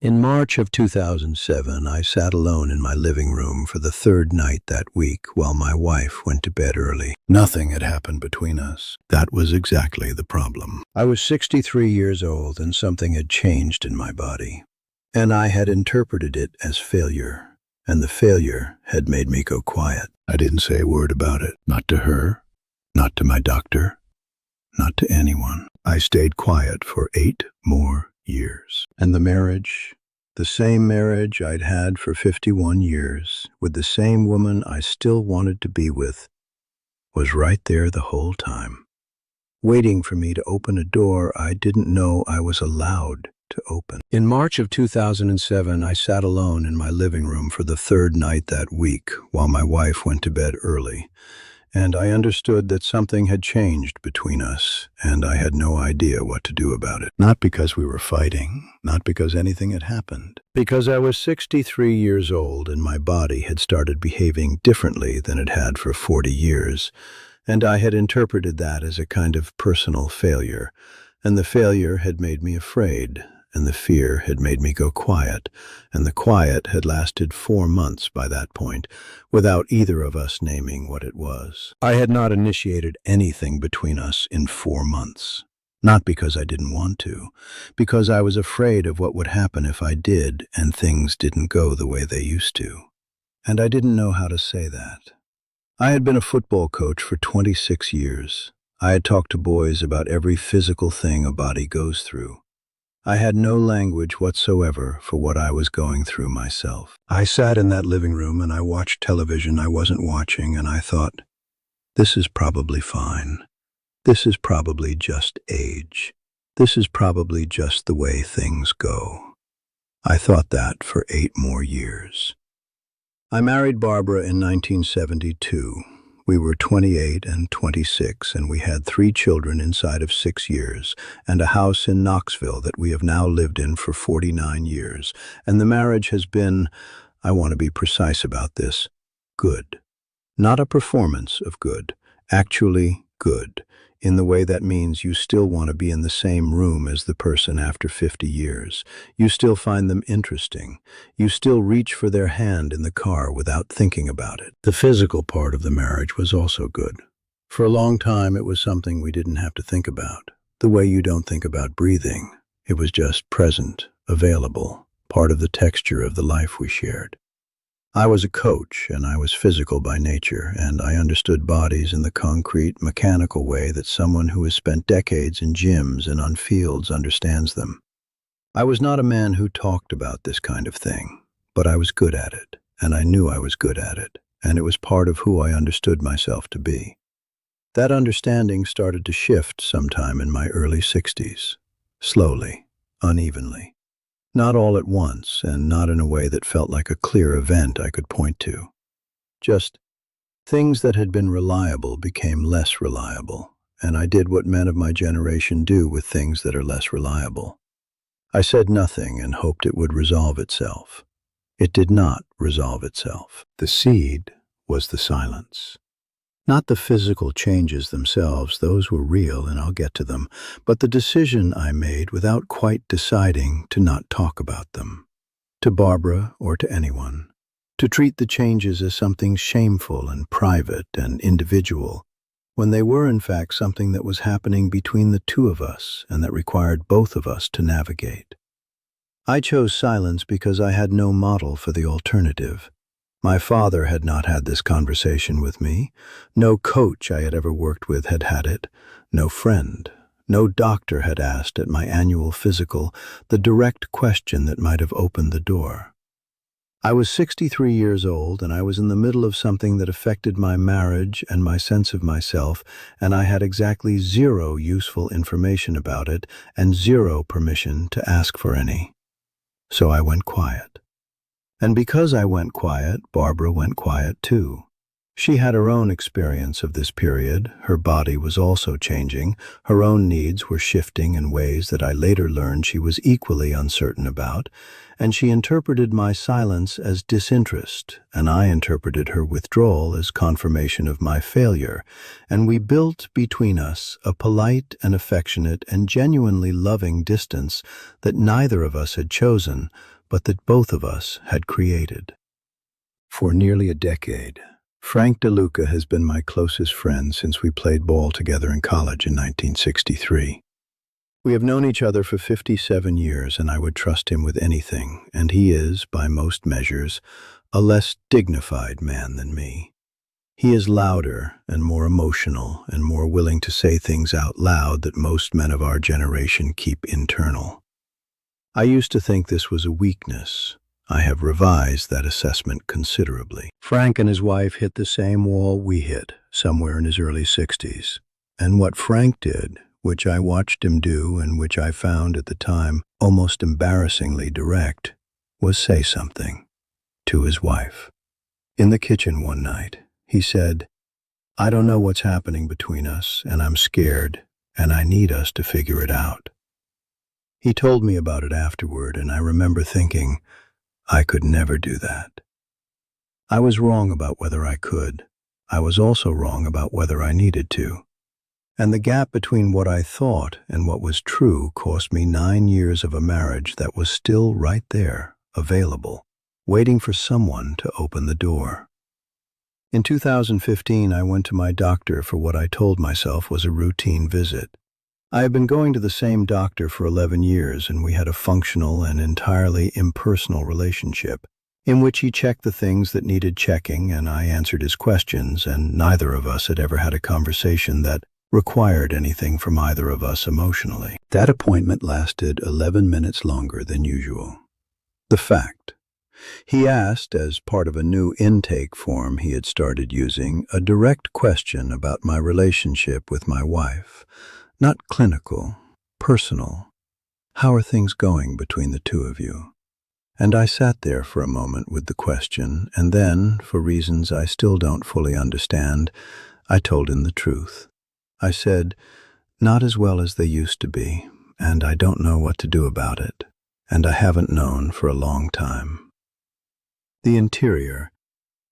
In March of 2007, I sat alone in my living room for the third night that week while my wife went to bed early. Nothing had happened between us. That was exactly the problem. I was 63 years old and something had changed in my body. And I had interpreted it as failure. And the failure had made me go quiet. I didn't say a word about it. Not to her, not to my doctor, not to anyone. I stayed quiet for 8 more years. And the same marriage I'd had for 51 years, with the same woman I still wanted to be with, was right there the whole time, waiting for me to open a door I didn't know I was allowed to open. In March of 2007, I sat alone in my living room for the third night that week while my wife went to bed early. And I understood that something had changed between us, and I had no idea what to do about it. Not because we were fighting, not because anything had happened. Because I was 63 years old and my body had started behaving differently than it had for 40 years, and I had interpreted that as a kind of personal failure. And the failure had made me afraid, and the fear had made me go quiet, and the quiet had lasted 4 months by that point, without either of us naming what it was. I had not initiated anything between us in 4 months. Not because I didn't want to, because I was afraid of what would happen if I did and things didn't go the way they used to. And I didn't know how to say that. I had been a football coach for 26 years. I had talked to boys about every physical thing a body goes through. I had no language whatsoever for what I was going through myself. I sat in that living room and I watched television I wasn't watching, and I thought, this is probably fine. This is probably just age. This is probably just the way things go. I thought that for 8 more years. I married Barbara in 1972. We were 28 and 26, and we had 3 children inside of 6 years, and a house in Knoxville that we have now lived in for 49 years. And the marriage has been, I want to be precise about this, good. Not a performance of good, actually good, in the way that means you still want to be in the same room as the person after 50 years. You still find them interesting. You still reach for their hand in the car without thinking about it. The physical part of the marriage was also good. For a long time, it was something we didn't have to think about. The way you don't think about breathing. It was just present, available, part of the texture of the life we shared. I was a coach, and I was physical by nature, and I understood bodies in the concrete, mechanical way that someone who has spent decades in gyms and on fields understands them. I was not a man who talked about this kind of thing, but I was good at it, and I knew I was good at it, and it was part of who I understood myself to be. That understanding started to shift sometime in my early 60s, slowly, unevenly. Not all at once, and not in a way that felt like a clear event I could point to. Just things that had been reliable became less reliable, and I did what men of my generation do with things that are less reliable. I said nothing and hoped it would resolve itself. It did not resolve itself. The seed was the silence. Not the physical changes themselves, those were real and I'll get to them, but the decision I made without quite deciding to not talk about them, to Barbara or to anyone, to treat the changes as something shameful and private and individual, when they were in fact something that was happening between the 2 of us and that required both of us to navigate. I chose silence because I had no model for the alternative. My father had not had this conversation with me. No coach I had ever worked with had had it. No friend, no doctor had asked at my annual physical the direct question that might have opened the door. I was 63 years old, and I was in the middle of something that affected my marriage and my sense of myself, and I had exactly 0 useful information about it and 0 permission to ask for any. So I went quiet. And because I went quiet, Barbara went quiet too. She had her own experience of this period. Her body was also changing. Her own needs were shifting in ways that I later learned she was equally uncertain about, and she interpreted my silence as disinterest, and I interpreted her withdrawal as confirmation of my failure, and we built between us a polite and affectionate and genuinely loving distance that neither of us had chosen, but that both of us had created. For nearly a decade, Frank DeLuca has been my closest friend since we played ball together in college in 1963. We have known each other for 57 years, and I would trust him with anything, and he is, by most measures, a less dignified man than me. He is louder and more emotional and more willing to say things out loud that most men of our generation keep internal. I used to think this was a weakness. I have revised that assessment considerably. Frank and his wife hit the same wall we hit, somewhere in his early 60s. And what Frank did, which I watched him do and which I found at the time almost embarrassingly direct, was say something to his wife. In the kitchen one night, he said, "I don't know what's happening between us, and I'm scared, and I need us to figure it out." He told me about it afterward, and I remember thinking, I could never do that. I was wrong about whether I could. I was also wrong about whether I needed to. And the gap between what I thought and what was true cost me 9 years of a marriage that was still right there, available, waiting for someone to open the door. In 2015, I went to my doctor for what I told myself was a routine visit. I have been going to the same doctor for 11 years, and we had a functional and entirely impersonal relationship, in which he checked the things that needed checking and I answered his questions, and neither of us had ever had a conversation that required anything from either of us emotionally. That appointment lasted 11 minutes longer than usual. The fact. He asked, as part of a new intake form he had started using, a direct question about my relationship with my wife. Not clinical, personal. How are things going between the two of you? And I sat there for a moment with the question, and then, for reasons I still don't fully understand, I told him the truth. I said, "Not as well as they used to be, and I don't know what to do about it, and I haven't known for a long time." The interior.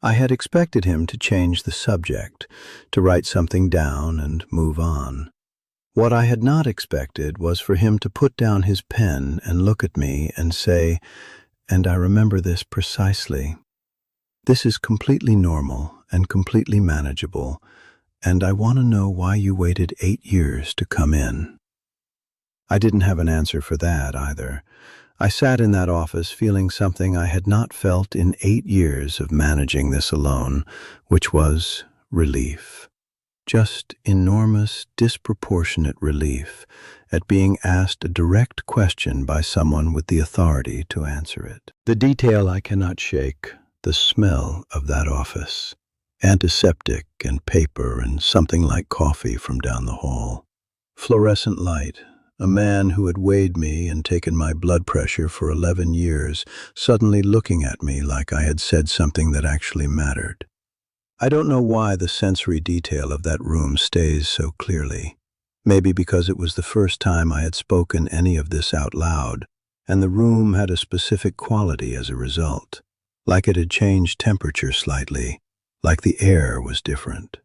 I had expected him to change the subject, to write something down and move on. What I had not expected was for him to put down his pen and look at me and say, and I remember this precisely, "This is completely normal and completely manageable, and I want to know why you waited 8 years to come in." I didn't have an answer for that either. I sat in that office feeling something I had not felt in 8 years of managing this alone, which was relief. Just enormous, disproportionate relief at being asked a direct question by someone with the authority to answer it. The detail I cannot shake, the smell of that office. Antiseptic and paper and something like coffee from down the hall. Fluorescent light. A man who had weighed me and taken my blood pressure for 11 years, suddenly looking at me like I had said something that actually mattered. I don't know why the sensory detail of that room stays so clearly. Maybe because it was the first time I had spoken any of this out loud, and the room had a specific quality as a result, like it had changed temperature slightly, like the air was different.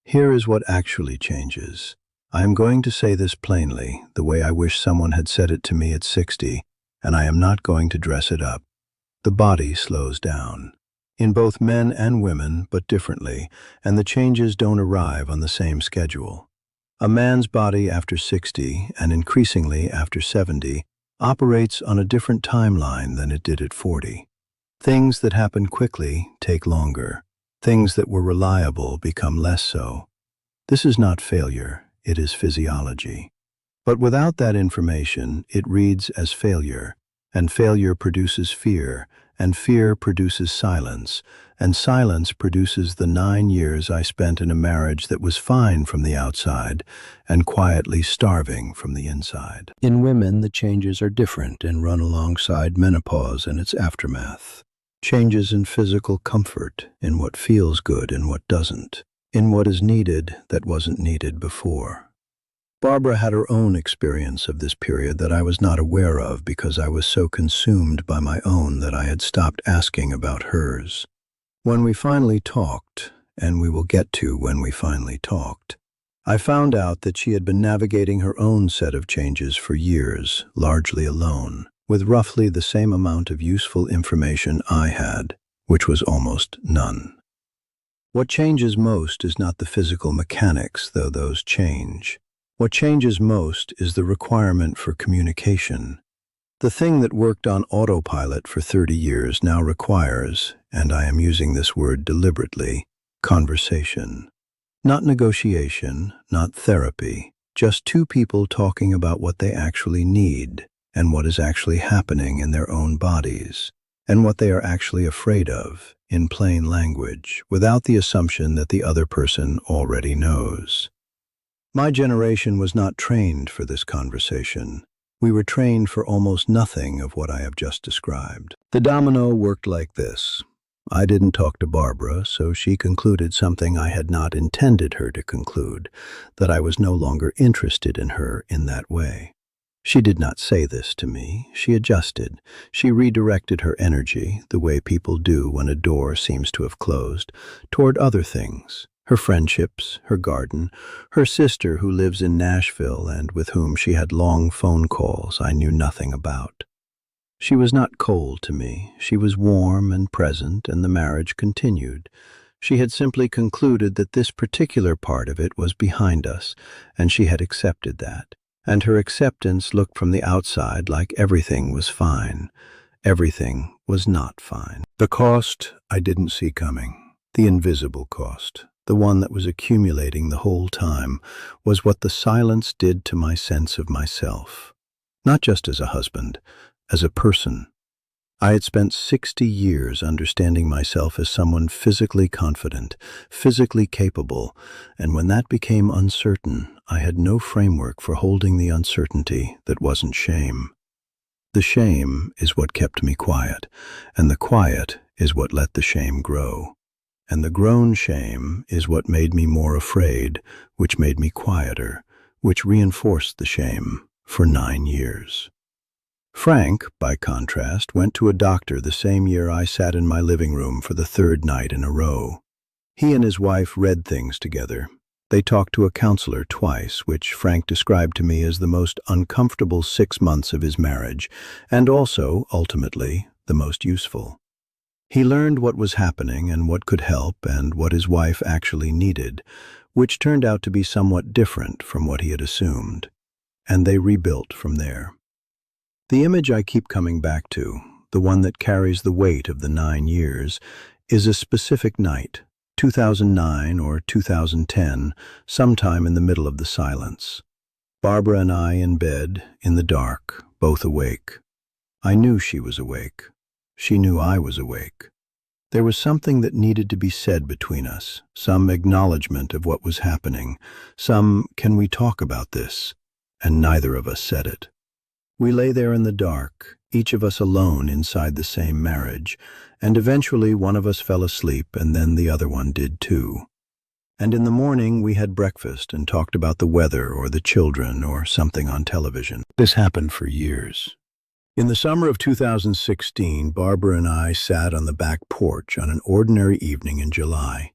Here is what actually changes. I am going to say this plainly, the way I wish someone had said it to me at 60, and I am not going to dress it up. The body slows down. In both men and women, but differently, and the changes don't arrive on the same schedule. A man's body after 60, and increasingly after 70, operates on a different timeline than it did at 40. Things that happen quickly take longer. Things that were reliable become less so. This is not failure, it is physiology. But without that information, it reads as failure, and failure produces fear, and fear produces silence, and silence produces the 9 years I spent in a marriage that was fine from the outside and quietly starving from the inside. In women, the changes are different and run alongside menopause and its aftermath. changes in physical comfort, in what feels good and what doesn't, in what is needed that wasn't needed before. Barbara had her own experience of this period that I was not aware of because I was so consumed by my own that I had stopped asking about hers. When we finally talked, and we will get to when we finally talked, I found out that she had been navigating her own set of changes for years, largely alone, with roughly the same amount of useful information I had, which was almost none. What changes most is not the physical mechanics, though those change. What changes most is the requirement for communication. The thing that worked on autopilot for 30 years now requires, and I am using this word deliberately, conversation. Not negotiation, not therapy, just two people talking about what they actually need and what is actually happening in their own bodies and what they are actually afraid of, in plain language, without the assumption that the other person already knows. My generation was not trained for this conversation. We were trained for almost nothing of what I have just described. The domino worked like this. I didn't talk to Barbara, so she concluded something I had not intended her to conclude, that I was no longer interested in her in that way. She did not say this to me. She adjusted. She redirected her energy, the way people do when a door seems to have closed, toward other things. Her friendships, her garden, her sister who lives in Nashville and with whom she had long phone calls I knew nothing about. She was not cold to me. She was warm and present, and the marriage continued. She had simply concluded that this particular part of it was behind us, and she had accepted that. And her acceptance looked from the outside like everything was fine. Everything was not fine. The cost I didn't see coming, the invisible cost, the one that was accumulating the whole time, was what the silence did to my sense of myself. Not just as a husband, as a person. I had spent 60 years understanding myself as someone physically confident, physically capable, and when that became uncertain, I had no framework for holding the uncertainty that wasn't shame. The shame is what kept me quiet, and the quiet is what let the shame grow. And the grown shame is what made me more afraid, which made me quieter, which reinforced the shame for 9 years. Frank, by contrast, went to a doctor the same year I sat in my living room for the 3rd night in a row. He and his wife read things together. They talked to a counselor twice, which Frank described to me as the most uncomfortable 6 months of his marriage, and also, ultimately, the most useful. He learned what was happening and what could help and what his wife actually needed, which turned out to be somewhat different from what he had assumed. And they rebuilt from there. The image I keep coming back to, the one that carries the weight of the 9 years, is a specific night, 2009 or 2010, sometime in the middle of the silence. Barbara and I in bed, in the dark, both awake. I knew she was awake. She knew I was awake. There was something that needed to be said between us, some acknowledgement of what was happening, some "can we talk about this?" And neither of us said it. We lay there in the dark, each of us alone inside the same marriage, and eventually one of us fell asleep and then the other one did too. And in the morning we had breakfast and talked about the weather or the children or something on television. This happened for years. In the summer of 2016, Barbara and I sat on the back porch on an ordinary evening in July.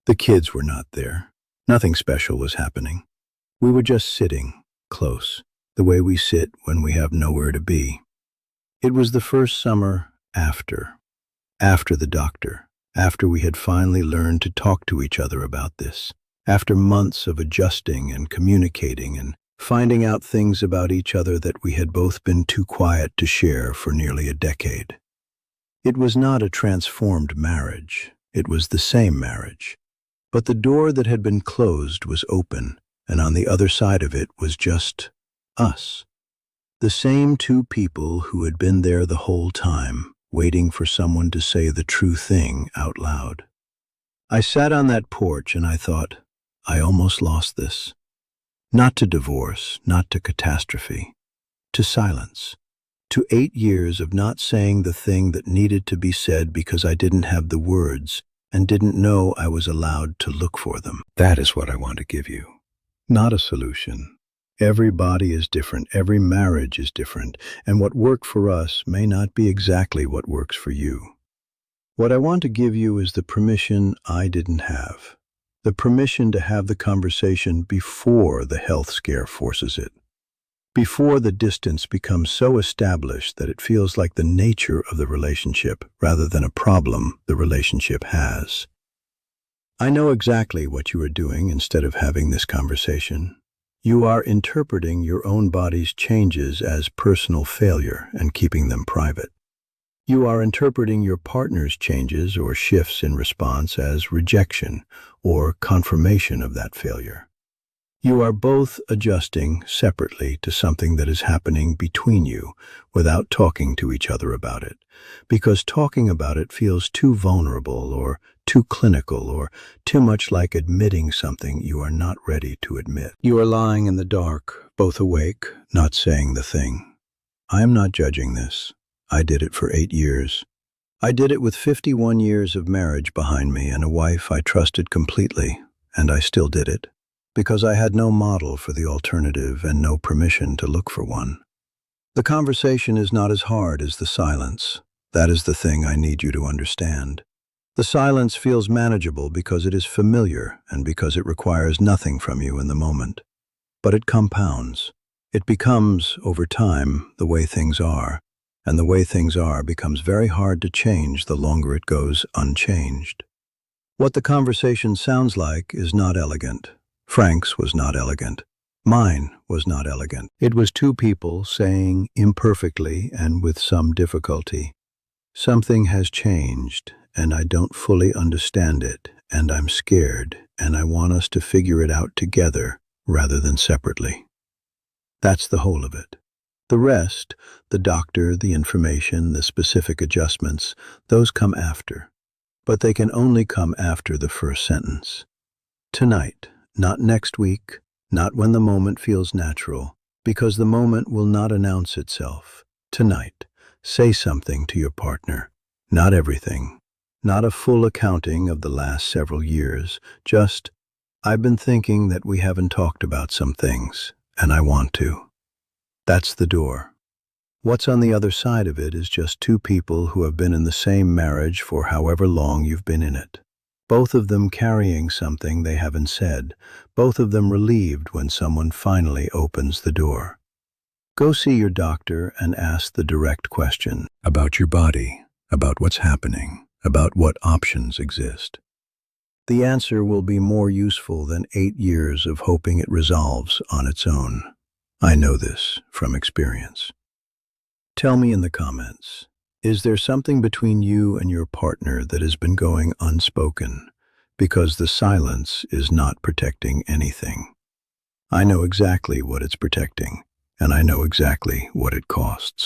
The kids were not there. Nothing special was happening. We were just sitting, close, the way we sit when we have nowhere to be. It was the first summer after the doctor, after we had finally learned to talk to each other about this, after months of adjusting and communicating and finding out things about each other that we had both been too quiet to share for nearly a decade. It was not a transformed marriage. It was the same marriage. But the door that had been closed was open, and on the other side of it was just us. The same two people who had been there the whole time, waiting for someone to say the true thing out loud. I sat on that porch and I thought, I almost lost this. Not to divorce, not to catastrophe, to silence. to 8 years of not saying the thing that needed to be said because I didn't have the words and didn't know I was allowed to look for them. That is what I want to give you, not a solution. Every body is different, every marriage is different, and what worked for us may not be exactly what works for you. What I want to give you is the permission I didn't have, the permission to have the conversation before the health scare forces it, before the distance becomes so established that it feels like the nature of the relationship rather than a problem the relationship has. I know exactly what you are doing instead of having this conversation. You are interpreting your own body's changes as personal failure and keeping them private. You are interpreting your partner's changes or shifts in response as rejection or confirmation of that failure. You are both adjusting separately to something that is happening between you without talking to each other about it, because talking about it feels too vulnerable or too clinical or too much like admitting something you are not ready to admit. You are lying in the dark, both awake, not saying the thing. I am not judging this. I did it for 8 years. I did it with 51 years of marriage behind me and a wife I trusted completely, and I still did it, because I had no model for the alternative and no permission to look for one. The conversation is not as hard as the silence. That is the thing I need you to understand. The silence feels manageable because it is familiar and because it requires nothing from you in the moment. But it compounds. It becomes, over time, the way things are, and the way things are becomes very hard to change the longer it goes unchanged. What the conversation sounds like is not elegant. Frank's was not elegant. Mine was not elegant. It was two people saying imperfectly and with some difficulty, "Something has changed, and I don't fully understand it, and I'm scared, and I want us to figure it out together rather than separately." That's the whole of it. The rest, the doctor, the information, the specific adjustments, those come after. But they can only come after the first sentence. Tonight, not next week, not when the moment feels natural, because the moment will not announce itself. Tonight, say something to your partner. Not everything. Not a full accounting of the last several years. Just, "I've been thinking that we haven't talked about some things, and I want to." That's the door. What's on the other side of it is just two people who have been in the same marriage for however long you've been in it. Both of them carrying something they haven't said, both of them relieved when someone finally opens the door. Go see your doctor and ask the direct question about your body, about what's happening, about what options exist. The answer will be more useful than 8 years of hoping it resolves on its own. I know this from experience. Tell me in the comments, is there something between you and your partner that has been going unspoken? Because the silence is not protecting anything. I know exactly what it's protecting, and I know exactly what it costs.